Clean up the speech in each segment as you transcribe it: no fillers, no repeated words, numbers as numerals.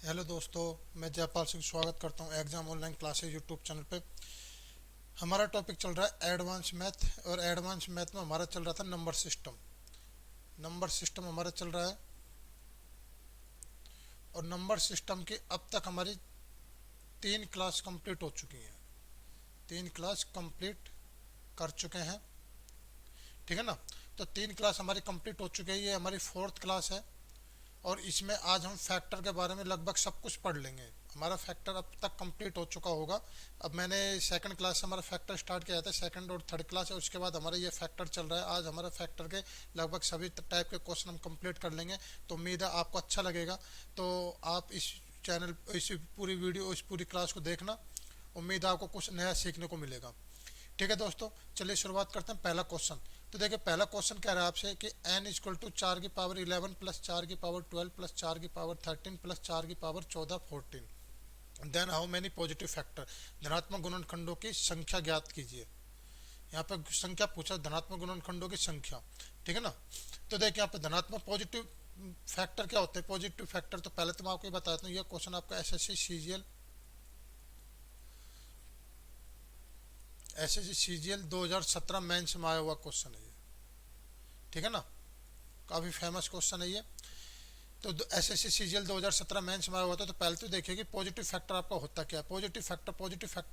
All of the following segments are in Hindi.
हेलो दोस्तों, मैं जयपाल सिंह स्वागत करता हूं exam online classes YouTube channel पे। हमारा टॉपिक चल रहा है एडवांस मैथ, और एडवांस मैथ में हमारा चल रहा था नंबर सिस्टम। नंबर सिस्टम हमारा चल रहा है, और नंबर सिस्टम की अब तक हमारी 3 क्लास कंप्लीट हो चुकी हैं। 3 क्लास कंप्लीट कर चुके हैं, ठीक है ना। तो 3 क्लास हमारी कंप्लीट हो चुकी है, ये हमारी 4th क्लास है। और इसमें आज हम फैक्टर के बारे में लगभग सब कुछ पढ़ लेंगे। हमारा फैक्टर अब तक कंप्लीट हो चुका होगा। अब मैंने सेकंड क्लास से हमारा फैक्टर स्टार्ट किया था, सेकंड और थर्ड क्लास है, उसके बाद हमारा ये फैक्टर चल रहा है। आज हमारा फैक्टर के लगभग सभी टाइप के क्वेश्चन हम कंप्लीट कर लेंगे। तो उम्मीद है आपको अच्छा लगेगा। तो आप इस चैनल, इस पूरी वीडियो, इस पूरी क्लास को देखना। उम्मीद है आपको कुछ नया सीखने को मिलेगा। ठीक है दोस्तों, चलिए शुरुआत करते हैं। पहला क्वेश्चन, तो देखिए पहला क्वेश्चन कह रहा है आपसे कि n इक्वल टू 4 की पावर 11 प्लस 4 की पावर 12 प्लस 4 की पावर 13 प्लस 4 की power 14 then how many positive factor. धनात्मक गुणनखंडों की संख्या ज्ञात कीजिए। यहाँ पे संख्या पूछा, धनात्मक गुणनखंडों की संख्या, ठीक है ना। तो देखिए यहाँ पे धनात्मक पॉजिटिव फैक्टर क्या होते हैं। पॉजिटिव फैक्टर तो पहले तो मैं आपको ये बताता हूँ, ये क्वेश्चन आपका एसएससी सीजीएल 2017 मेंस में आया हुआ क्वेश्चन है ये, ठीक है ना। काफ़ी फेमस क्वेश्चन है ये। तो एसएससी सीजीएल 2017 मेंस में आया हुआ था। तो पहले तो देखिए कि पॉजिटिव फैक्टर आपका होता क्या है। पॉजिटिव फैक्टर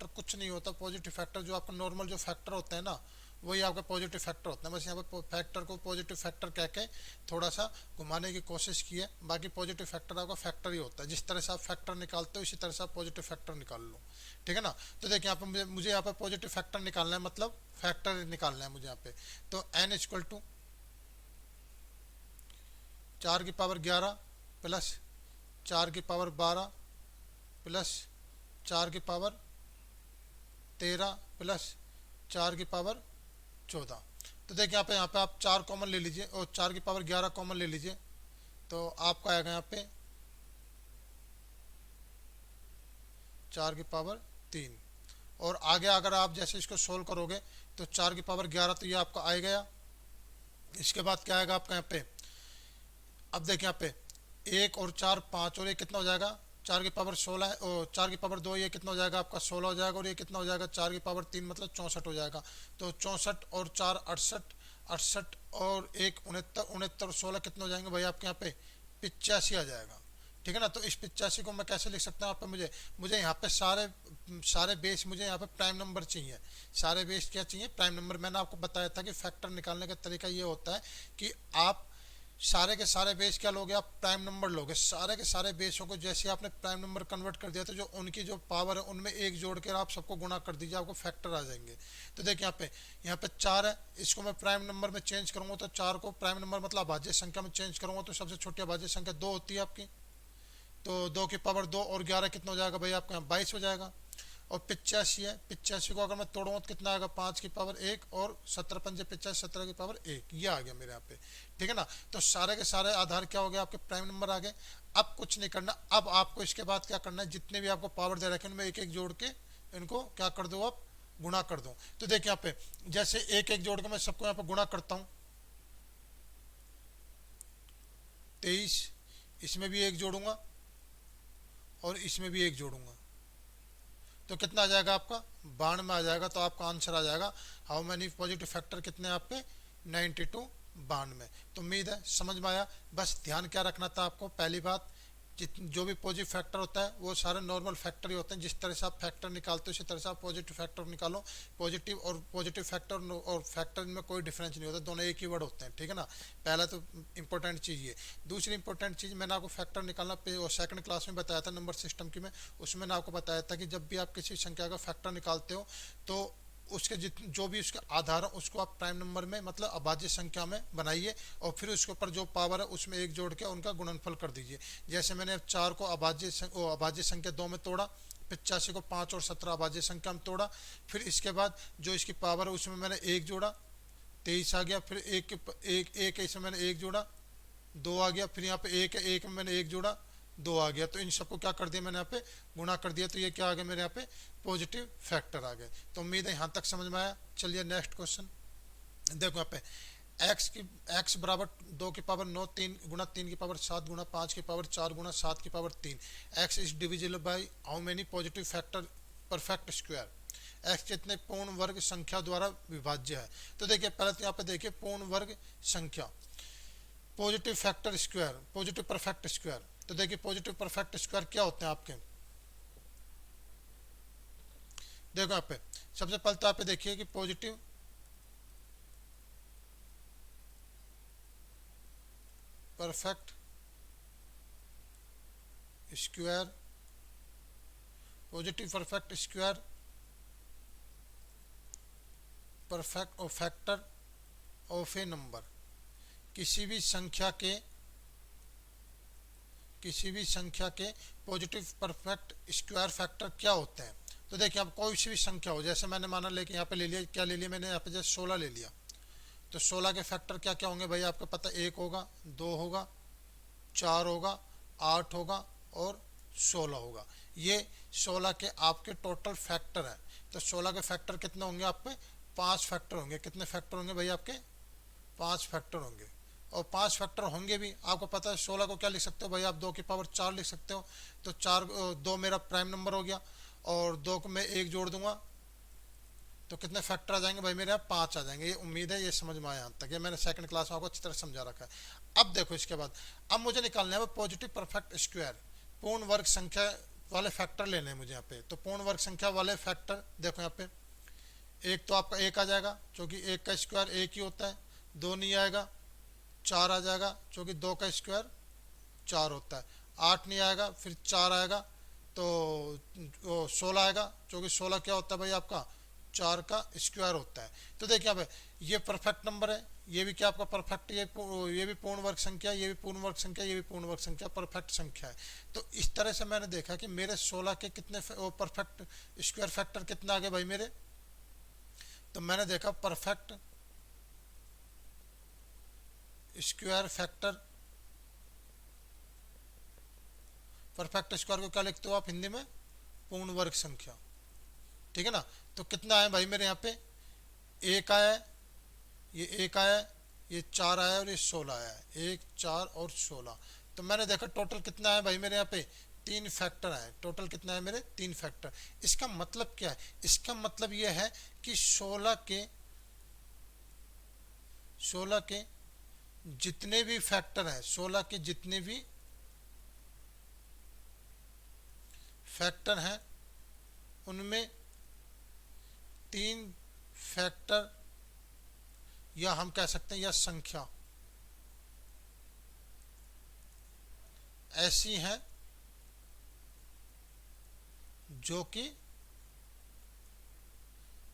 कुछ नहीं होता। पॉजिटिव फैक्टर जो आपका नॉर्मल जो फैक्टर होता है ना, वही आपका पॉजिटिव फैक्टर होता है। बस यहाँ पे फैक्टर को पॉजिटिव फैक्टर कह के थोड़ा सा घुमाने की कोशिश की है। बाकी पॉजिटिव फैक्टर आपका फैक्टर ही होता है। जिस तरह से आप फैक्टर निकालते हो, इसी तरह से आप पॉजिटिव फैक्टर निकाल लो, ठीक है ना। तो देखिए यहाँ पे मुझे यहाँ पे पॉजिटिव फैक्टर निकालना है, मतलब फैक्टर निकालना है मुझे यहाँ पे। तो n इक्वल टू 4 की पावर 11 प्लस 4 की पावर 12 प्लस 4 की पावर 13 प्लस 4 की पावर 14। तो देखिए यहाँ पे आप 4 कॉमन ले लीजिए और 4 की पावर 11 कॉमन ले लीजिए। तो आपका आएगा यहाँ पे 4 की पावर 3। और आगे अगर आप जैसे इसको सोल्व करोगे तो 4 की पावर 11 तो ये आपका आ गया। इसके बाद क्या आएगा आपका यहाँ पे, अब देखिए यहाँ पे 1 और 4 5, और ये कितना हो जाएगा 4 की पावर 16 है, और 4 की पावर 2 ये कितना हो जाएगा आपका 16 हो जाएगा। और ये कितना हो जाएगा 4 की पावर 3 मतलब 64 हो जाएगा। तो 64 और 4 68, 68 और 1 69, 69 और 16 कितने हो जाएंगे भाई आपके यहाँ पे 85 आ जाएगा, ठीक है ना। तो इस 85 को मैं कैसे लिख सकता हूँ आप पे, मुझे मुझे यहाँ पे सारे सारे बेस, मुझे यहाँ पे प्राइम नंबर चाहिए। सारे बेस क्या चाहिए, प्राइम नंबर। मैंने आपको बताया था कि फैक्टर निकालने का तरीका ये होता है कि आप सारे के सारे बेस क्या लोगे, आप प्राइम नंबर लोगे। सारे के सारे बेसों को जैसे आपने प्राइम नंबर कन्वर्ट कर दिया तो जो उनकी जो पावर है उनमें एक जोड़ कर आप सबको गुणा कर दीजिए, आपको फैक्टर आ जाएंगे। तो देखिए यहाँ पे 4 है, इसको मैं प्राइम नंबर में चेंज करूंगा तो 4 को प्राइम नंबर मतलब अभाज्य संख्या में चेंज करूंगा तो सबसे छोटी अभाज्य संख्या 2 होती है आपकी। तो 2 की पावर 2 और 11 कितना हो जाएगा भाई आपका यहाँ 22 हो जाएगा। और 85 है, 85 को अगर मैं तोड़ूंगा तो कितना आएगा 5 की पावर 1 और 17 पंजे 85, 17 की पावर 1, ये आ गया मेरे यहाँ पे, ठीक है ना। तो सारे के सारे आधार क्या हो गए आपके प्राइम नंबर आ गए। अब कुछ नहीं करना, अब आपको इसके बाद क्या करना है, जितने भी आपको पावर दे रखे हैं उनमें एक एक जोड़ के इनको क्या कर दो आप गुणा कर दो। तो देखिए यहाँ पे जैसे एक एक जोड़ के मैं सबको यहाँ पे गुणा करता हूँ। 23, इसमें भी एक जोड़ूंगा और इसमें भी एक जोड़ूंगा तो कितना आ जाएगा आपका 92 आ जाएगा। तो आपका आंसर आ जाएगा हाउ मैनी पॉजिटिव फैक्टर कितने आपके 92, 92। तो उम्मीद है समझ में आया। बस ध्यान क्या रखना था आपको, पहली बात जो भी पॉजिटिव फैक्टर होता है वो सारे नॉर्मल फैक्टर ही होते हैं। जिस तरह से आप फैक्टर निकालते हो उसी तरह से आप पॉजिटिव फैक्टर निकालो। पॉजिटिव फैक्टर और फैक्टर में कोई डिफरेंस नहीं होता, दोनों एक ही वर्ड होते हैं, ठीक है ना। पहला तो इंपॉर्टेंट चीज़ ये। दूसरी इंपॉर्टेंट चीज़ मैंने आपको फैक्टर निकालना सेकंड क्लास में बताया था नंबर सिस्टम की में। उसमें मैंने आपको बताया था कि जब भी आप किसी संख्या का फैक्टर निकालते हो तो उसके जो भी उसके आधार है उसको आप प्राइम नंबर में मतलब अभाज्य संख्या में बनाइए, और फिर उसके ऊपर जो पावर है उसमें एक जोड़ के उनका गुणनफल कर दीजिए। जैसे मैंने 4 को अभाज्य संख्या 2 में तोड़ा, 85 को 5 और 17 अभाज्य संख्या में तोड़ा, फिर इसके बाद जो इसकी पावर है उसमें मैंने एक जोड़ा 23 आ गया। फिर एक इसमें मैंने एक जोड़ा 2 आ गया। फिर यहाँ पे एक में मैंने एक जोड़ा 2 आ गया। तो इन सबको क्या कर दिया मैंने यहाँ पे गुणा कर दिया। तो ये क्या आ गया मेरे यहाँ पे पॉजिटिव फैक्टर आ गए। तो उम्मीद है यहाँ तक समझ में आया। चलिए नेक्स्ट क्वेश्चन देखो यहाँ पे एक्स की एक्स बराबर 2 की पावर 9, 3 गुना 3 की पावर 7 गुना 5 की पावर 4 गुना 7 की power 3। X is divisible by how many positive factor perfect square. X कितने पूर्ण वर्ग संख्या द्वारा विभाज्य है। तो देखिए पहले तो यहाँ पे देखिए पूर्ण वर्ग संख्या, positive factor square, positive perfect square. तो देखिए पॉजिटिव परफेक्ट स्क्वायर क्या होते हैं आपके, देखो यहाँ पे सबसे पहले तो यहाँ पे देखिए कि positive perfect square, positive perfect square perfect और फैक्टर ऑफ ए नंबर। किसी भी संख्या के, किसी भी संख्या के पॉजिटिव परफेक्ट स्क्वायर फैक्टर क्या होते हैं। तो देखिए अब कोई सी भी संख्या हो, जैसे मैंने माना लेके यहाँ पे ले लिया, क्या ले लिया मैंने यहाँ पे, जैसे 16 ले लिया। तो 16 के फैक्टर क्या क्या होंगे भाई आपको पता, 1 होगा, 2 होगा, 4 होगा, 8 होगा और 16 होगा। ये 16 के आपके टोटल फैक्टर हैं। तो 16 के फैक्टर कितने होंगे आपके, 5 फैक्टर होंगे। कितने फैक्टर होंगे भाई आपके, 5 फैक्टर होंगे। और 5 फैक्टर होंगे भी, आपको पता है 16 को क्या लिख सकते हो भाई आप, 2 की पावर 4 लिख सकते हो। तो 4 2 मेरा प्राइम नंबर हो गया, और 2 को मैं 1 जोड़ दूंगा तो कितने फैक्टर आ जाएंगे भाई मेरे यहाँ, 5 आ जाएंगे। ये उम्मीद है ये समझ में आया यहाँ तक, ये मैंने सेकंड क्लास में आपको अच्छी तरह समझा रखा है। अब देखो इसके बाद, अब मुझे निकालना है पॉजिटिव परफेक्ट स्क्वायर, पूर्ण वर्ग संख्या वाले फैक्टर लेने हैं मुझे यहाँ पे। तो पूर्ण वर्ग संख्या वाले फैक्टर देखो यहाँ पे, एक तो आपका 1 आ जाएगा क्योंकि 1 का स्क्वायर 1 ही होता है, 2 नहीं आएगा, 4 आ जाएगा क्योंकि 2 का स्क्वायर 4 होता है, 8 नहीं आएगा, फिर 4 आएगा, तो 16 आएगा क्योंकि 16 क्या होता है भाई आपका, 4 का स्क्वायर होता है। तो देखिए अब ये परफेक्ट नंबर है, ये भी क्या आपका परफेक्ट, ये भी पूर्ण वर्ग संख्या, ये भी पूर्ण वर्ग संख्या, ये भी पूर्ण वर्ग संख्या, परफेक्ट संख्या है। तो इस तरह से मैंने देखा कि मेरे 16 के कितने परफेक्ट स्क्वायर फैक्टर कितने आ गए भाई मेरे। तो मैंने देखा perfect square factor, perfect square को क्या लिखते हो आप हिंदी में, पूर्ण वर्ग संख्या, ठीक है ना। तो कितना आया भाई मेरे यहाँ पे, 1 आया है, ये 1 आया है, ये 4 आया है और ये 16 आया है, 1 4 और 16। तो मैंने देखा टोटल कितना है भाई मेरे यहाँ पे, 3 फैक्टर आए। टोटल कितना है मेरे, 3 फैक्टर। इसका मतलब क्या है, इसका मतलब ये है कि 16 के जितने भी फैक्टर हैं, 16 के जितने भी फैक्टर हैं उनमें 3 फैक्टर, या हम कह सकते हैं या संख्या ऐसी है जो कि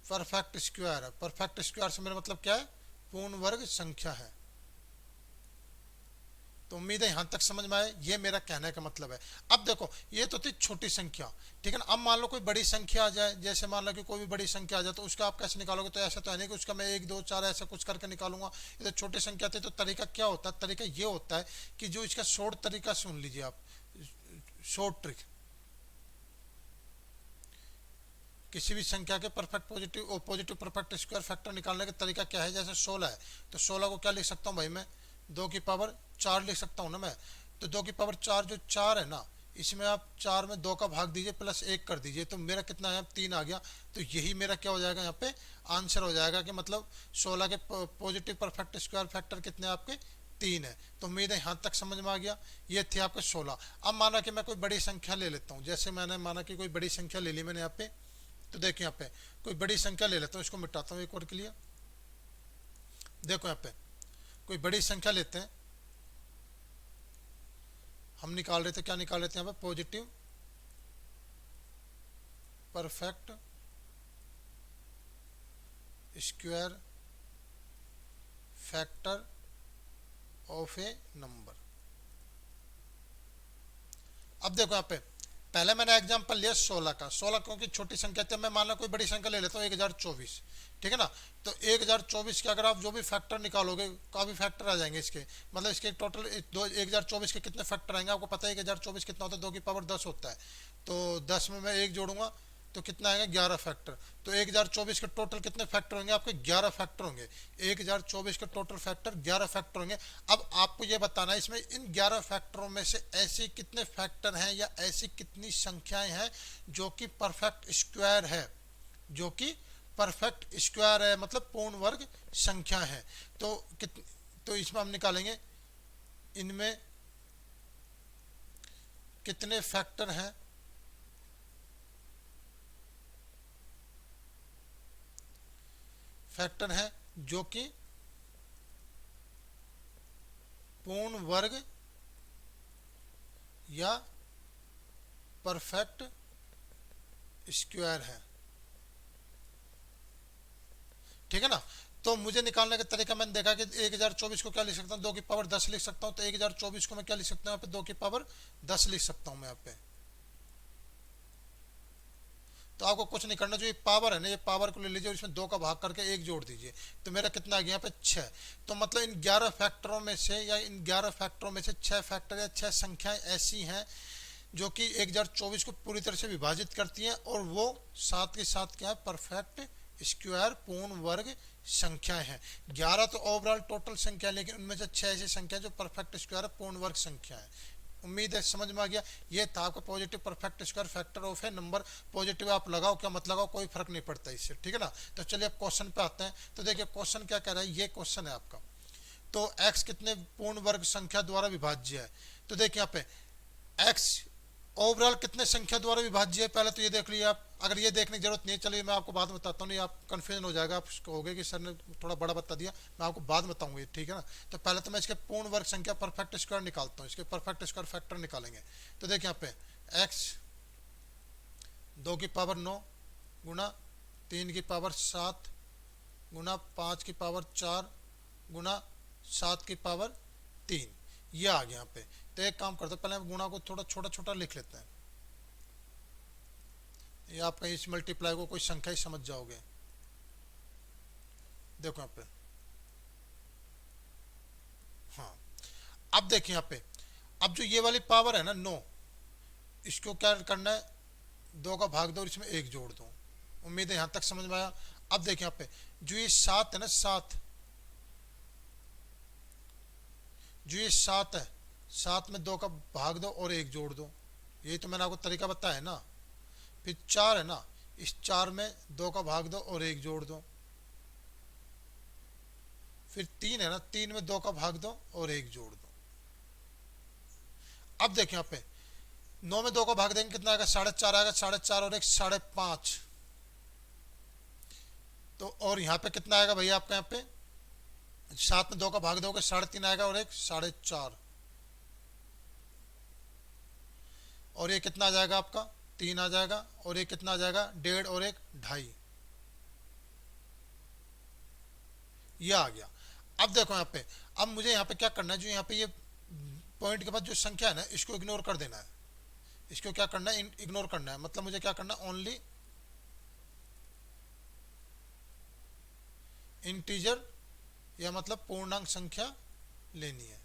परफेक्ट स्क्वायर है। परफेक्ट स्क्वायर से मेरा मतलब क्या है, पूर्ण वर्ग संख्या है। तो उम्मीद है यहां तक समझ में आए, ये मेरा कहने का मतलब है। अब देखो ये तो थी छोटी संख्या, ठीक है ना। अब मान लो कोई बड़ी संख्या आ जाए, जैसे मान लो कि कोई भी बड़ी संख्या आ जाए, तो उसका आप कैसे निकालोगे। तो ऐसा तो है नहीं कि उसका मैं 1 2 4 ऐसा कुछ करके निकालूंगा। ये तो छोटी संख्या थी। तो तरीका क्या होता है, तरीका ये होता है कि जो इसका शॉर्ट तरीका सुन लीजिए आप, शॉर्ट ट्रिक। किसी भी संख्या के परफेक्ट पॉजिटिव और पॉजिटिव परफेक्ट स्क्वायर फैक्टर निकालने का तरीका क्या है, जैसे 16 है तो 16 को क्या लिख सकता हूँ भाई मैं, 2 की पावर 4 लिख सकता हूँ ना मैं। तो 2 की पावर 4 जो 4 है ना, इसमें आप 4 में 2 का भाग दीजिए प्लस 1 कर दीजिए, तो मेरा कितना है, 3 आ गया। तो यही मेरा क्या हो जाएगा यहाँ पे आंसर हो जाएगा कि मतलब 16 के पॉजिटिव परफेक्ट स्क्वायर फैक्टर कितने आपके, 3 है। तो उम्मीद है यहाँ तक समझ में आ गया। ये थे आपके 16। अब माना कि मैं कोई बड़ी संख्या ले लेता हूँ, जैसे मैंने माना कि कोई बड़ी संख्या ले ली मैंने यहाँ पे। तो देखिए यहाँ पे कोई बड़ी संख्या ले लेता हूँ, इसको मिटाता हूँ एक और के लिए। देखो यहाँ पे कोई बड़ी संख्या लेते हैं, हम निकाल रहे थे, क्या निकाल रहे थे यहाँ पे, positive perfect square factor of A number. अब देखो यहाँ पे पहले मैंने एग्जांपल लिया 16 का, 16 क्योंकि छोटी संख्या थी। मैं मान लो कोई बड़ी संख्या ले लेता हूँ 1024, ठीक है ना। तो 1024 के अगर आप जो भी फैक्टर निकालोगे, काफी फैक्टर आ जाएंगे इसके, मतलब इसके टोटल 1024 के कितने फैक्टर आएंगे आपको पता है। 1024 कितना होता है, 2 की पावर 10 होता है। तो 10 में मैं 1 जोड़ूंगा तो कितना आएगा 11 फैक्टर। तो 1024 के टोटल कितने फैक्टर होंगे आपके 11 फैक्टर होंगे। 1024 के टोटल फैक्टर 11 फैक्टर होंगे। अब आपको ये बताना है इसमें इन 11 फैक्टरों में से ऐसे कितने फैक्टर हैं या ऐसी कितनी संख्याएं हैं जो कि परफेक्ट स्क्वायर है, जो कि परफेक्ट स्क्वायर है, मतलब पूर्ण वर्ग संख्या है। तो इसमें हम निकालेंगे इनमें कितने फैक्टर हैं, फैक्टर हैं जो कि पूर्ण वर्ग या परफेक्ट स्क्वायर है। ठीक है ना। तो मुझे निकालने का तरीका मैंने देखा कि 1024 को क्या लिख सकता हूँ 2 की पावर 10 लिख सकता हूँ। तो 1024 को मैं क्या लिख सकता हूँ यहाँ पे 2 की पावर 10 लिख सकता हूँ मैं यहाँ पे। तो आपको कुछ नहीं करना, जो ये पावर है ना ये पावर को ले लीजिए और इसमें 2 का भाग करके 1 जोड़ दीजिए। तो मेरा कितना आ गया यहाँ पे 6। तो मतलब इन 11 फैक्टरों में से या इन 11 फैक्टरों में से 6 फैक्टर या 6 संख्याएं ऐसी हैं जो कि 1024 को पूरी तरह से विभाजित करती हैं और वो साथ के साथ क्या है परफेक्ट स्क्वायर पूर्ण वर्ग संख्याएं हैं। 11 तो ओवरऑल टोटल संख्या है, लेकिन उनमें से 6 ऐसी संख्या जो परफेक्ट स्क्वायर पूर्ण वर्ग संख्या है। उम्मीद है समझ में आ गया। ये था आपका positive perfect square factor of है नंबर। पॉजिटिव आप लगाओ क्या मत लगाओ कोई फर्क नहीं पड़ता इससे। ठीक है ना। तो चलिए अब क्वेश्चन पे आते हैं। तो देखिए क्वेश्चन क्या कह रहा है, ये क्वेश्चन है आपका। तो x कितने पूर्ण वर्ग संख्या द्वारा विभाज्य है। तो देखिए यहाँ पे x ओवरऑल कितने संख्या द्वारा विभाज्य है, पहले तो ये देख लीजिए आप। अगर ये देखने की जरूरत नहीं है, चलिए मैं आपको बाद में बताता हूँ, नहीं आप कंफ्यूजन हो जाएगा, आप कहोगे कि सर ने थोड़ा बड़ा बता दिया, मैं आपको बाद में बताऊंगा। ठीक है ना। तो पहले तो मैं इसके पूर्ण वर्ग संख्या परफेक्ट स्क्वायर निकालता हूँ, इसके परफेक्ट स्क्वायर फैक्टर निकालेंगे। तो देखिए यहाँ पे x 2 की पावर 9 गुना 3 की पावर 7 गुना 5 की पावर 4 गुना 7 की पावर 3, ये आ गया यहाँ पे। तो एक काम करते हैं, पहले हम गुणा को थोड़ा छोटा छोटा लिख लेते हैं, ये आप कहीं इस मल्टीप्लाई को कोई संख्या ही समझ जाओगे। देखो यहाँ पे, हाँ अब देखिए यहाँ पे, अब जो ये वाली पावर है ना 9, इसको क्या करना है 2 का भाग दो और इसमें 1 जोड़ दो। उम्मीद है यहां तक समझ में आया। अब देखिए यहाँ पे जो ये 7 है ना 7, जो ये 7 है 7 में 2 का भाग दो और 1 जोड़ दो, यही तो मैंने आपको तरीका बताया ना। फिर 4 है ना, इस 4 में 2 का भाग दो और 1 जोड़ दो। फिर 3 है ना, 3 में 2 का भाग दो और 1 जोड़ दो। अब देखिए यहाँ पे 9 में 2 का भाग देंगे कितना आएगा 4.5 आएगा, 4.5 और 1 5.5। तो और यहाँ पे कितना आएगा भैया आपका, यहाँ पे 7 में 2 का भाग दोगे 3.5 आएगा और 1 4.5, और ये कितना आ जाएगा आपका 3 आ जाएगा, और ये कितना आ जाएगा 1.5 और 1 2.5, ये आ गया। अब देखो यहाँ पे, अब मुझे यहाँ पे क्या करना है, जो यहाँ पे ये पॉइंट के बाद जो संख्या है ना इसको इग्नोर कर देना है। इसको क्या करना है इग्नोर करना है, मतलब मुझे क्या करना है ओनली इंटीजर या मतलब पूर्णांक संख्या लेनी है।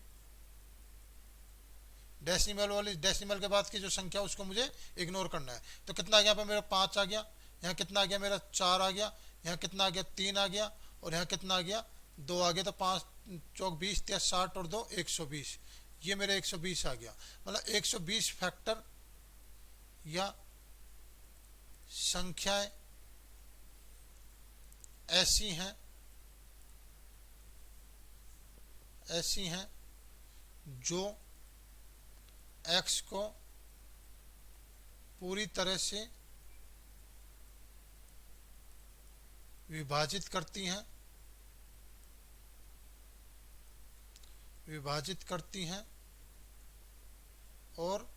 डेसिमल वाली डेसिमल के बाद की जो संख्या उसको मुझे इग्नोर करना है। तो कितना आ गया यहाँ पे मेरा 5 आ गया, यहाँ कितना आ गया मेरा 4 आ गया, यहाँ कितना आ गया 3 आ गया, और यहाँ कितना आ गया 2 आ गया। तो 5 चौक 20 या 60 और 2 120, ये मेरे 120 आ गया। मतलब 120 फैक्टर या संख्याएं ऐसी हैं जो x को पूरी तरह से विभाजित करती हैं और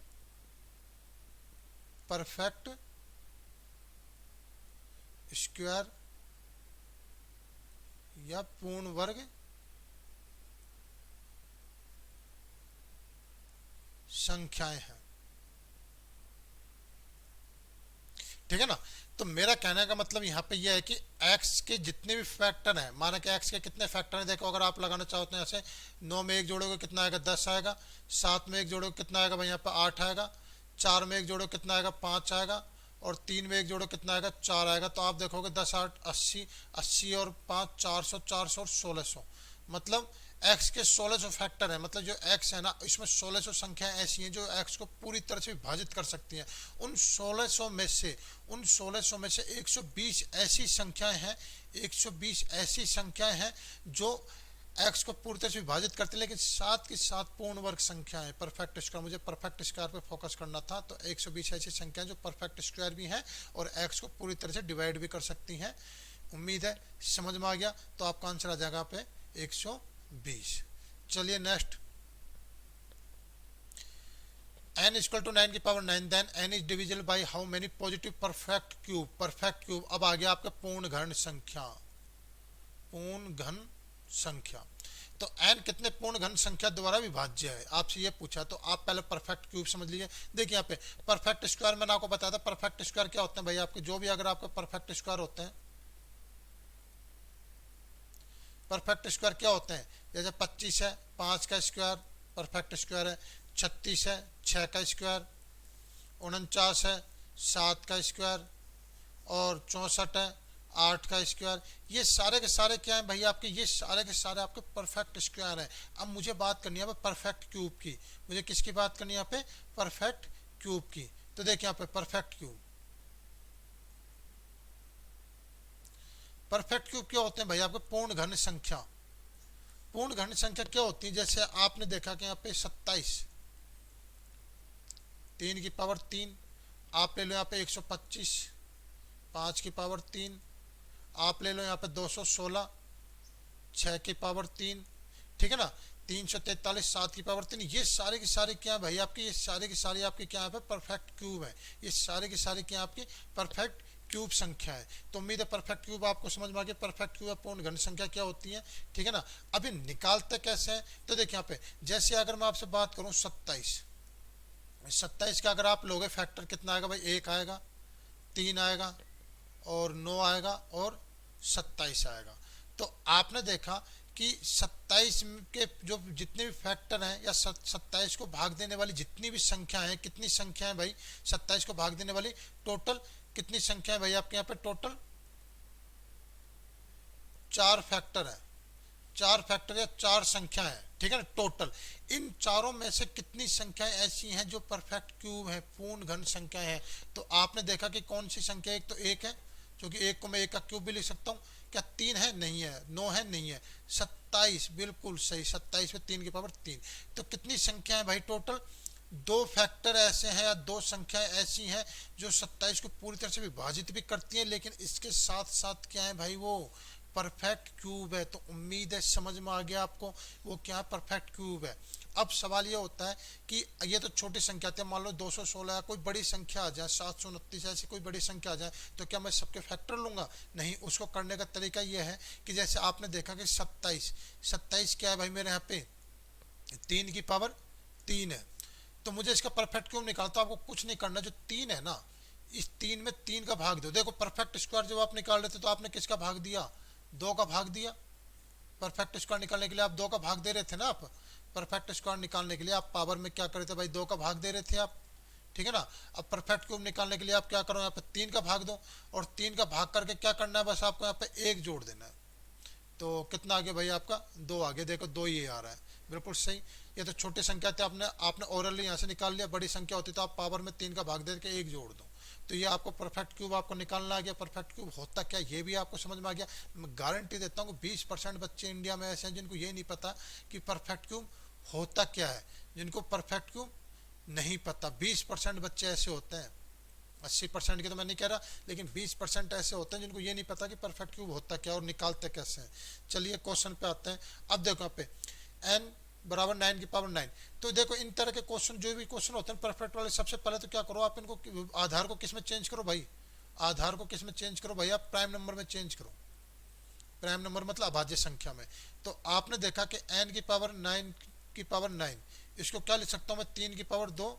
परफेक्ट स्क्वायर या पूर्ण वर्ग संख्याएं हैं। ठीक है ना। तो मेरा कहने का मतलब यहाँ पे यह है कि x के जितने भी फैक्टर हैं, माना कि x के कितने फैक्टर हैं, देखो अगर आप लगाना चाहते हैं ऐसे 9 में 1 जोड़ोगे कितना आएगा 10 आएगा, 7 में 1 जोड़ोगे कितना आएगा भाई यहाँ पे 8 आएगा, 4 में 1 जोड़ोगे कितना आएगा 5 आएगा, और 3 में 1 जोड़ो कितना आएगा, 4 आएगा। तो आप देखोगे 10 8 80, 80 और 5 400, 400 और 1600, मतलब x के 1600 फैक्टर है। मतलब जो x है ना, इसमें 1600 संख्याएं ऐसी हैं जो x को पूरी तरह से विभाजित कर सकती हैं। उन 1600 में से 120 ऐसी संख्याएं हैं, 120 ऐसी संख्याएं हैं जो x को पूरी तरह से विभाजित करते हैं, लेकिन साथ के साथ पूर्ण वर्ग संख्या है, परफेक्ट स्क्वायर। मुझे परफेक्ट स्क्वायर पे फोकस करना था। तो 120 ऐसी संख्याएं जो परफेक्ट स्क्वायर भी हैं और x को पूरी तरह से डिवाइड भी कर सकती हैं। उम्मीद है समझ में आ गया। तो आपका आंसर आ जाएगा पे 120। चलिए नेक्स्ट, n इक्वल टू 9 की power 9, then n is divisible by how many positive perfect cube. Perfect cube अब आ गया आपका पूर्ण घन संख्या, पूर्ण घन संख्या। तो n कितने पूर्ण घन संख्या द्वारा विभाज्य है, आपसे ये पूछा। तो आप पहले परफेक्ट क्यूब समझ लीजिए। देखिए यहाँ पे परफेक्ट स्क्वायर मैंने आपको बताया था। परफेक्ट स्क्वायर क्या होते हैं भाई, आपके जो भी अगर आपके परफेक्ट स्क्वायर होते हैं, परफेक्ट स्क्वायर क्या होते हैं, जैसे 25 है 5 का स्क्वायर परफेक्ट स्क्वायर है, 36 है 6 का स्क्वायर, 49 है 7 का स्क्वायर और 64 है 8 का स्क्वायर। ये सारे के सारे क्या है भाई आपके, ये सारे के सारे आपके परफेक्ट स्क्वायर है। अब मुझे बात करनी है परफेक्ट क्यूब की। मुझे किसकी बात करनी है यहाँ पे, परफेक्ट क्यूब की। तो देखिए यहाँ पे परफेक्ट क्यूब, परफेक्ट क्यूब क्या होते हैं भाई आपके, पूर्ण घन संख्या। पूर्ण घन संख्या क्या होती है, जैसे आपने देखा कि यहाँ पे 27, 3 की पावर 3, आप ले लो यहाँ पे 125, 5 की पावर 3, आप ले लो यहाँ पे 216, 6 की पावर 3, ठीक है ना, 343, 7 की पावर 3। ये सारे के सारे क्या है भाई आपके, ये सारे के सारे आपके क्या है, परफेक्ट क्यूब है। ये सारे के सारे क्या आपकी परफेक्ट क्यूब संख्या है। तो उम्मीद है परफेक्ट क्यूब आपको समझ में आ गया। परफेक्ट क्यूब पूर्ण घन संख्या क्या होती है, ठीक है ना। अभी निकालते कैसे हैं, तो देखिए यहाँ पे जैसे अगर मैं आपसे बात करूं 27, 27 का अगर आप लोगे फैक्टर कितना आएगा भाई, 1 आएगा, 3 आएगा और 9 आएगा और 27 आएगा। तो आपने देखा कि 27 के जो जितने भी फैक्टर हैं या 27 को भाग देने वाली जितनी भी संख्या है, कितनी संख्या है भाई, 27 को भाग देने वाली टोटल कितनी संख्या है भाई आपके यहाँ पे, टोटल 4 फैक्टर है, 4 फैक्टर या 4 संख्या है, ठीक है ना टोटल। इन चारों में से कितनी संख्याएं ऐसी हैं जो परफेक्ट क्यूब है, पूर्ण घन संख्या है। तो आपने देखा कि कौन सी संख्या, एक तो 1 है, क्योंकि 1 को मैं 1 का क्यूब भी लिख सकता हूँ। क्या 3 है, नहीं है, 9 है, नहीं है, 27 बिल्कुल सही, 27 में 3 की पावर 3। तो कितनी संख्या है भाई टोटल, 2 फैक्टर ऐसे हैं या 2 संख्याएं ऐसी हैं जो 27 को पूरी तरह से विभाजित भी करती हैं, लेकिन इसके साथ साथ क्या है भाई, वो परफेक्ट क्यूब है। तो उम्मीद है समझ में आ गया आपको, वो क्या परफेक्ट क्यूब है। अब सवाल ये होता है कि ये तो छोटी संख्या थी, मान लो 216, कोई बड़ी संख्या आ जाए 729 ऐसी कोई बड़ी संख्या आ जाए, तो क्या मैं सबके फैक्टर लूंगा, नहीं। उसको करने का तरीका ये है कि जैसे आपने देखा कि 27 क्या है भाई मेरे यहाँ पे 3 की पावर 3 है। तो मुझे इसका परफेक्ट क्यूब निकालना, तो आपको कुछ नहीं करना, जो 3 है ना इस 3 में 3 का भाग दो। देखो परफेक्ट स्क्वायर जब आप निकाल रहे थे तो आपने किसका भाग दिया, 2 का भाग दिया। परफेक्ट स्क्वायर निकालने के लिए आप 2 का भाग दे रहे थे ना, आप परफेक्ट स्क्वायर निकालने के लिए आप पावर में क्या कर रहे थे भाई, 2 का भाग दे रहे थे आप, ठीक है ना। अब परफेक्ट क्यूब निकालने के लिए आप क्या करो, यहाँ पे 3 का भाग दो और 3 का भाग करके क्या करना है, बस आपको यहाँ पे 1 जोड़ देना है। तो कितना आ गया भाई आपका, 2 आ गया। देखो 2 ये आ रहा है, बिल्कुल सही। ये तो छोटी संख्या थी, आपने ओरली यहाँ से निकाल लिया। बड़ी संख्या होती तो आप पावर में 3 का भाग दे के 1 जोड़ दो। तो ये आपको परफेक्ट क्यूब आपको निकालना आ गया। परफेक्ट क्यूब होता क्या ये भी आपको समझ में आ गया। मैं गारंटी देता हूँ कि 20% बच्चे इंडिया में ऐसे हैं जिनको ये नहीं पता कि परफेक्ट क्यूब होता क्या है, जिनको परफेक्ट क्यूब नहीं पता। 20% बच्चे ऐसे होते हैं, 80% की तो मैं नहीं कह रहा, लेकिन 20% ऐसे होते हैं जिनको ये नहीं पता कि परफेक्ट क्यूब होता क्या और निकालते कैसे हैं। चलिए क्वेश्चन पे आते हैं। अब देखो यहाँ पे n बराबर 9 की पावर 9। तो देखो इन तरह के क्वेश्चन जो भी क्वेश्चन होते हैं परफेक्ट वाले, सबसे पहले तो क्या करो आप इनको आधार को किस में चेंज करो भाई, आधार को किस में चेंज करो भाई, आप प्राइम नंबर में चेंज करो। प्राइम नंबर मतलब अभाज्य संख्या में। तो आपने देखा कि n की पावर 9 की पावर 9, इसको क्या लिख सकता हूँ मैं, 3 की पावर 2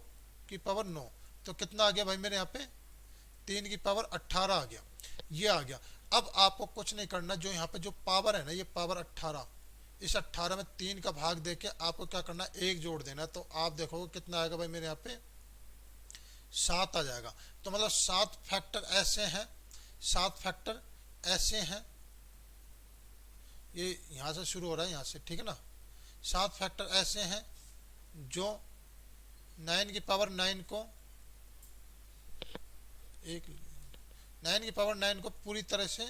की पावर 9। तो कितना आ गया भाई मेरे यहाँ पे, 3 की पावर 18 आ गया, ये आ गया। अब आपको कुछ नहीं करना, जो यहाँ पे जो पावर है ना, ये पावर 18, इस 18 में 3 का भाग देके आपको क्या करना है, 1 जोड़ देना। तो आप देखोगे कितना आएगा भाई मेरे यहाँ पे 7 आ जाएगा। तो मतलब 7 फैक्टर ऐसे हैं, 7 फैक्टर ऐसे हैं, ये यहाँ से शुरू हो रहा है यहाँ से, ठीक है ना। 7 फैक्टर ऐसे हैं जो 9 की पावर 9 को एक 9 की पावर 9 को पूरी तरह से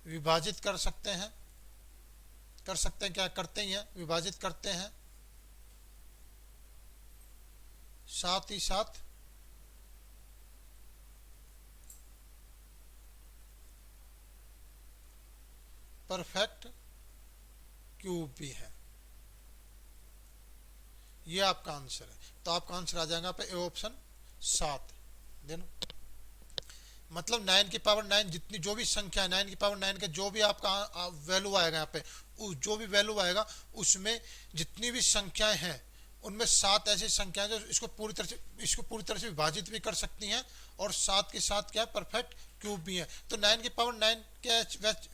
विभाजित कर सकते हैं, क्या करते ही हैं, विभाजित करते हैं। साथ ही साथ परफेक्ट क्यूब भी है। ये आपका आंसर है। तो आपका आंसर आ जाएगा पे ए ऑप्शन 7 देना। मतलब 9 की पावर 9 जितनी जो भी संख्या है, 9 की पावर 9 के जो भी आपका वैल्यू आएगा यहाँ पे, जो भी वैल्यू आएगा उसमें जितनी भी संख्याएं हैं उनमें 7 ऐसी संख्याएं जो इसको पूरी तरह से विभाजित भी कर सकती हैं और साथ के साथ क्या परफेक्ट क्यूब भी है। तो 9 की पावर 9 के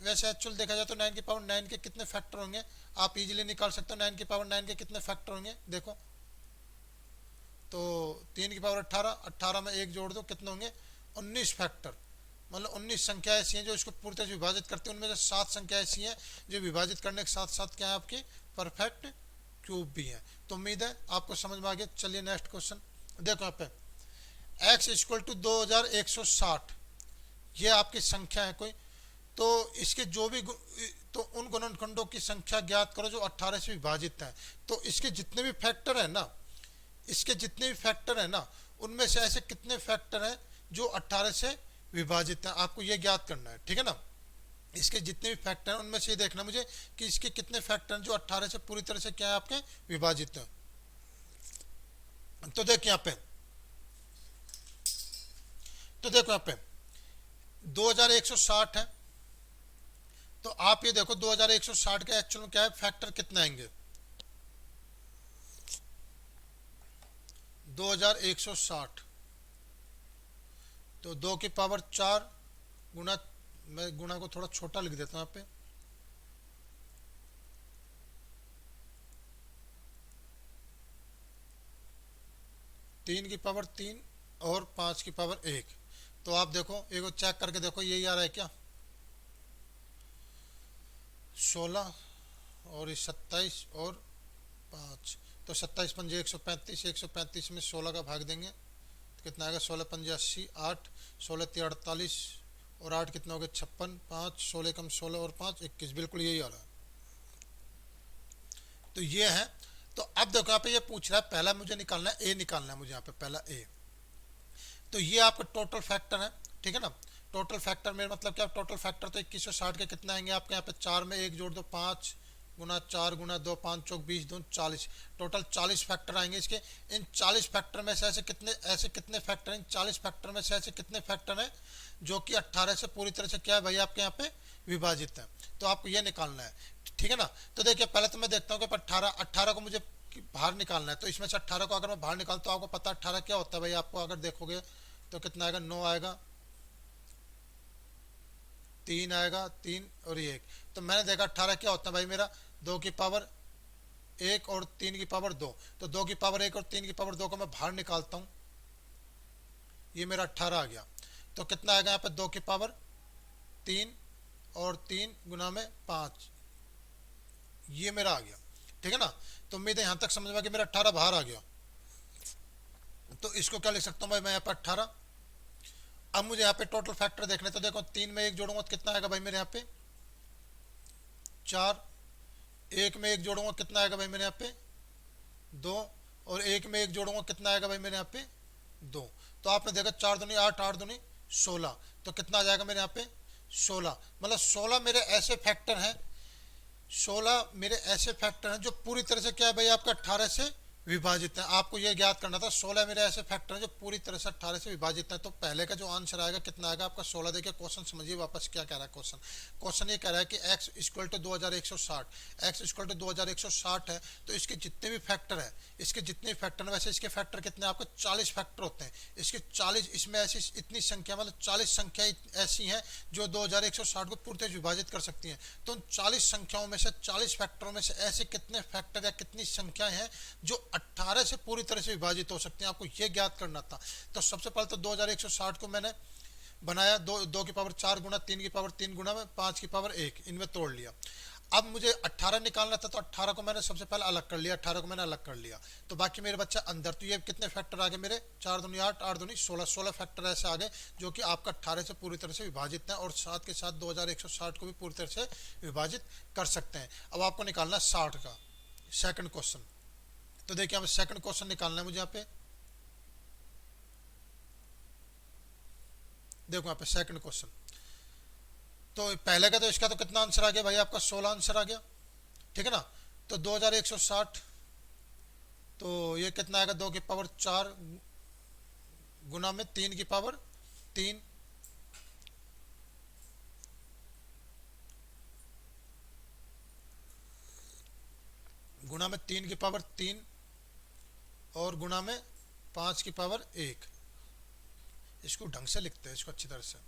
वैसे एक्चुअल देखा जाए तो 9 की पावर 9 के कितने फैक्टर होंगे आप इजीली निकाल सकते हो। 9 की पावर 9 के कितने फैक्टर होंगे देखो, तो 3 की पावर 18, 18 में 1 जोड़ दो, कितने होंगे 19 फैक्टर। मतलब 19 संख्या ऐसी हैं जो इसको पूरी तरह से विभाजित करती हैं। उनमें से 7 संख्या ऐसी हैं जो विभाजित करने के साथ साथ क्या है आपकी परफेक्ट क्यूब भी है। तो उम्मीद है आपको समझ में आ गया। चलिए नेक्स्ट क्वेश्चन देखो यहाँ पे, x इक्वल टू 2160, ये आपकी संख्या है कोई, तो इसके जो भी तो उन गुणनखंडों की संख्या ज्ञात करो जो 18 से विभाजित है। तो इसके जितने भी फैक्टर है ना, इसके जितने भी फैक्टर है ना, उनमें से ऐसे कितने फैक्टर हैं जो 18 से विभाजित है, आपको ये ज्ञात करना है, ठीक है ना। इसके जितने भी फैक्टर हैं उनमें से देखना मुझे कि इसके कितने फैक्टर हैं जो 18 से पूरी तरह से क्या है आपके विभाजित है। तो देखिए यहाँ पे, तो देखो यहाँ पे 2160 है, तो आप ये देखो 2160 के एक्चुअल में क्या है फैक्टर कितने आएंगे, 2160, तो 2 की पावर 4 गुना, मैं गुना को थोड़ा छोटा लिख देता हूं यहाँ पे, 3 की पावर 3 और 5 की पावर 1। तो आप देखो एक चेक करके देखो यही आ रहा है क्या, 16 और 27 और 5, तो 27 पंजे 135, 135 में 16 का भाग देंगे तो कितना आएगा, 16 पंजे 80, 8, 16 3 48 और 8 कितना हो गया 56, 5 16 कम 16 और 5 21, बिल्कुल यही आ रहा है। तो ये है। तो अब देखो यहाँ पे ये पूछ रहा है, पहला मुझे निकालना है ए, निकालना है मुझे यहाँ पे पहला ए। तो ये आपका टोटल फैक्टर है, ठीक है ना। टोटल फैक्टर में मतलब क्या, टोटल फैक्टर तो 2160 के कितना आएंगे आपके यहाँ पे, 4 में 1 जोड़ दो, 5 गुना 4 गुना 2, 5 चौक 20, 2 40, टोटल 40 फैक्टर आएंगे इसके। इन 40 फैक्टर में से ऐसे कितने फैक्टर हैं, इन 40 फैक्टर में से ऐसे कितने फैक्टर हैं जो कि 18 से पूरी तरह से क्या है भाई आपके यहाँ पे विभाजित है। तो आपको ये निकालना है, ठीक है ना। तो देखिए पहले तो मैं देखता हूँ कि 18 को मुझे बाहर निकालना है। तो इसमें से 18 को अगर मैं बाहर निकालता हूँ, आपको पता 18 क्या होता है भाई, आपको अगर देखोगे तो कितना आएगा, 9 आएगा, 3 आएगा, 3 और 1। तो मैंने देखा 18 क्या होता है भाई मेरा, 2 की पावर 1 और 3 की पावर 2। तो 2 की पावर 1 और 3 की पावर 2 को मैं बाहर निकालता हूँ, ये मेरा 18 आ गया। तो कितना आएगा यहाँ पे, 2 की पावर 3 और 3 गुना में 5, ये मेरा आ गया, ठीक है ना। तो उम्मीद है यहाँ तक समझ में आ कि मेरा 18 बाहर आ गया। तो इसको क्या लिख सकता हूँ भाई मैं यहाँ पे 18। अब मुझे यहाँ पे टोटल फैक्टर देखने, तो देखो 3 में 1 जोड़ूंगा तो कितना आएगा भाई मेरे यहाँ पे 4, 1 में 1 जोड़ूंगा कितना आएगा भाई मेरे यहाँ पे 2, और 1 में 1 जोड़ूंगा कितना आएगा भाई मेरे यहाँ पे 2। तो आपने देखा 4 दूनी 8, 8 दूनी 16, तो कितना आ जाएगा मेरे यहाँ पे 16। मतलब 16 मेरे ऐसे फैक्टर हैं, 16 मेरे ऐसे फैक्टर हैं जो पूरी तरह से क्या है भाई आपका 18 से विभाजित है। आपको यह ज्ञात करना था 16 मेरे ऐसे फैक्टर हैं जो पूरी तरह से 18 से विभाजित है। तो पहले का जो आंसर आएगा कितना आएगा आपका 16। देखिए क्वेश्चन समझिए वापस क्या कह रहा है क्वेश्चन। क्वेश्चन ये कह रहा है कि x equal to 2160, x equal to 2160 है, तो इसके जितने भी फैक्टर है, इसके जितने फैक्टर है, वैसे इसके फैक्टर कितने आपको 40 फैक्टर होते हैं। इसके 40, इसमें ऐसी इतनी संख्या मतलब 40 संख्या ऐसी हैं जो 2160 को पूरी तरह विभाजित कर सकती हैं। तो उन 40 संख्याओं में से 40 फैक्टरों में से ऐसे कितने फैक्टर या कितनी संख्याएं हैं जो 18 से पूरी तरह से विभाजित हो सकते हैं, आपको ये ज्ञात करना था। तो सबसे पहले तो 2160 को मैंने बनाया, दो की पावर 4 गुना 3 की पावर 3 गुना में 5 की पावर 1, इनमें तोड़ लिया। अब मुझे 18 निकालना था, तो 18 को मैंने सबसे पहले अलग कर लिया, 18 को मैंने अलग कर लिया, तो बाकी मेरे बच्चा अंदर। तो ये कितने फैक्टर आ गए मेरे, 4 दूनी 8, 8 दूनी 16, 16 फैक्टर ऐसे आ गए जो कि आपका 18 से पूरी तरह से विभाजित है, और साथ के साथ 2160 को भी पूरी तरह से विभाजित कर सकते हैं। अब आपको निकालना 60 का सेकंड क्वेश्चन। तो देखिए यहाँ पे सेकंड क्वेश्चन निकालना है मुझे। यहाँ पे देखो यहाँ पे सेकंड क्वेश्चन, तो पहले का तो इसका तो कितना आंसर आ गया भाई, आपका 16 आंसर आ गया, ठीक है ना। तो 2160, तो ये कितना आएगा, 2 की पावर 4 गुना में 3 की पावर 3, गुना में 3 की पावर 3, और गुना में 5 की पावर 1। इसको ढंग से लिखते हैं, इसको अच्छी तरह से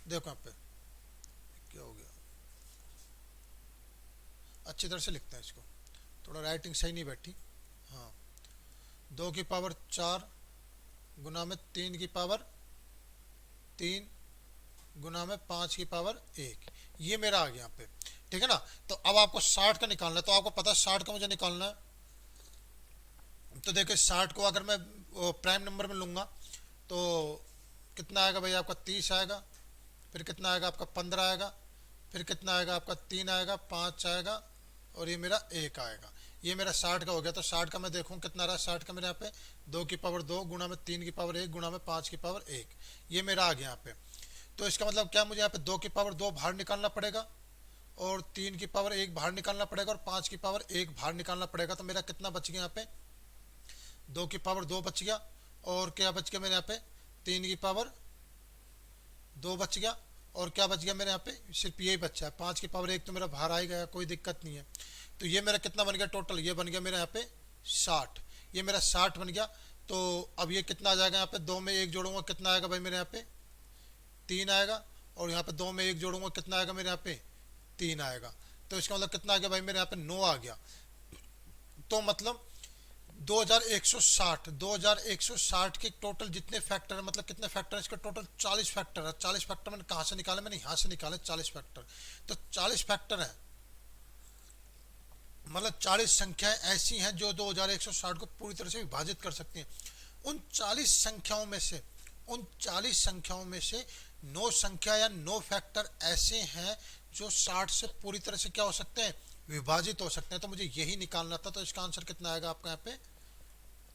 देखो यहाँ पे क्या हो गया, अच्छी तरह से लिखते हैं इसको, थोड़ा राइटिंग सही नहीं बैठी। हाँ, 2 की पावर 4 गुना में 3 की पावर 3 गुना में 5 की पावर 1, ये मेरा आ गया यहाँ पे, ठीक है ना। तो अब आपको 60 का निकालना है, तो आपको पता है 60 का मुझे निकालना है। तो देखिए 60 को अगर मैं प्राइम नंबर में लूँगा तो कितना आएगा भाई, आपका 30 आएगा, फिर कितना आएगा आपका 15 आएगा, फिर कितना आएगा आपका 3 आएगा, 5 आएगा, और ये मेरा 1 आएगा। ये मेरा 60 का हो गया। तो 60 का मैं देखूँ कितना रहा, 60 का मेरे यहाँ पे 2 की पावर 2 गुना में 3 की पावर 1 गुना में 5 की पावर 1, ये मेरा आ गया यहाँ पे। तो इसका मतलब क्या, मुझे यहाँ पे 2 की पावर 2 बाहर निकालना पड़ेगा, और 3 की पावर 1 बाहर निकालना पड़ेगा, और 5 की पावर 1 बाहर निकालना पड़ेगा। तो मेरा कितना बच गया यहाँ पे, 2 की पावर 2 बच गया, और क्या बच गया मेरे यहाँ पे, 3 की पावर 2 बच गया, और क्या बच गया मेरे यहाँ पे, सिर्फ यही बचा है, 5 की पावर 1 तो मेरा बाहर आ ही गया, कोई दिक्कत नहीं है। तो ये मेरा कितना बन गया टोटल, ये बन गया मेरे यहाँ पे 60, ये मेरा 60 बन गया। तो अब ये कितना आ जाएगा, यहाँ पे 2 में 1 जोड़ूंगा कितना आएगा भाई मेरे यहाँ पे, 3 आएगा, और यहाँ पे 2 में 1 जोड़ूंगा कितना आएगा मेरे यहाँ पे, 3 आएगा। तो इसका मतलब कितना आ गया भाई मेरे यहाँ पे, 9 आ गया। तो मतलब 2160 के टोटल जितने फैक्टर है, मतलब कितने फैक्टर है इसके टोटल, 40 फैक्टर है। 40 फैक्टर मैंने कहाँ से निकाले, मैंने यहाँ से निकाले 40 फैक्टर। तो 40 फैक्टर है, मतलब 40 संख्याएं ऐसी हैं जो 2160 को पूरी तरह से विभाजित कर सकती हैं। उन 40 संख्याओं में से 9 संख्या या 9 फैक्टर ऐसे हैं जो 60 से पूरी तरह से क्या हो सकते हैं, विभाजित हो सकते हैं। तो मुझे यही निकालना था। तो इसका आंसर कितना आएगा आपका यहाँ पे,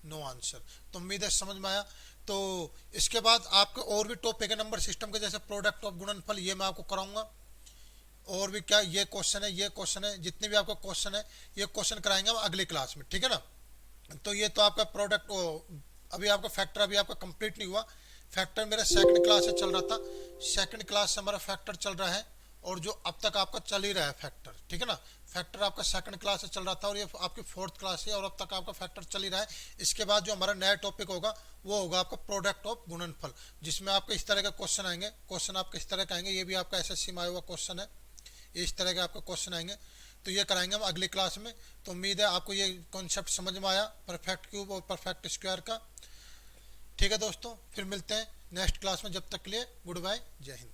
9 आंसर। तो उम्मीद है समझ में आया। तो इसके बाद आपके और भी टॉपिक है नंबर सिस्टम के, जैसे प्रोडक्ट ऑफ गुणनफल, ये मैं आपको कराऊंगा। और भी क्या, ये क्वेश्चन है, ये क्वेश्चन है, जितने भी आपका क्वेश्चन है ये क्वेश्चन कराएंगे हम अगली क्लास में, ठीक है ना। तो ये तो आपका प्रोडक्ट, अभी आपका फैक्टर अभी आपका कंप्लीट नहीं हुआ। फैक्टर मेरा सेकंड क्लास से चल रहा था, सेकंड क्लास से हमारा फैक्टर चल रहा है, और जो अब तक आपका चल ही रहा है फैक्टर, ठीक है ना। फैक्टर आपका सेकंड क्लास से चल रहा था, और ये आपकी फोर्थ क्लास है, और अब तक आपका फैक्टर चल ही रहा है। इसके बाद जो हमारा नया टॉपिक होगा वो होगा आपका प्रोडक्ट ऑफ गुणनफल, जिसमें आपके इस तरह के क्वेश्चन आएंगे। क्वेश्चन आपके इस तरह के आएंगे, ये भी आपका एसएससी में आया हुआ क्वेश्चन है, इस तरह के आपके क्वेश्चन आएंगे। तो ये कराएंगे हम अगली क्लास में। तो उम्मीद है आपको ये कॉन्सेप्ट समझ में आया, परफेक्ट क्यूब और परफेक्ट स्क्वायर का। ठीक है दोस्तों, फिर मिलते हैं नेक्स्ट क्लास में, जब तक के लिए गुड बाय, जय हिंद।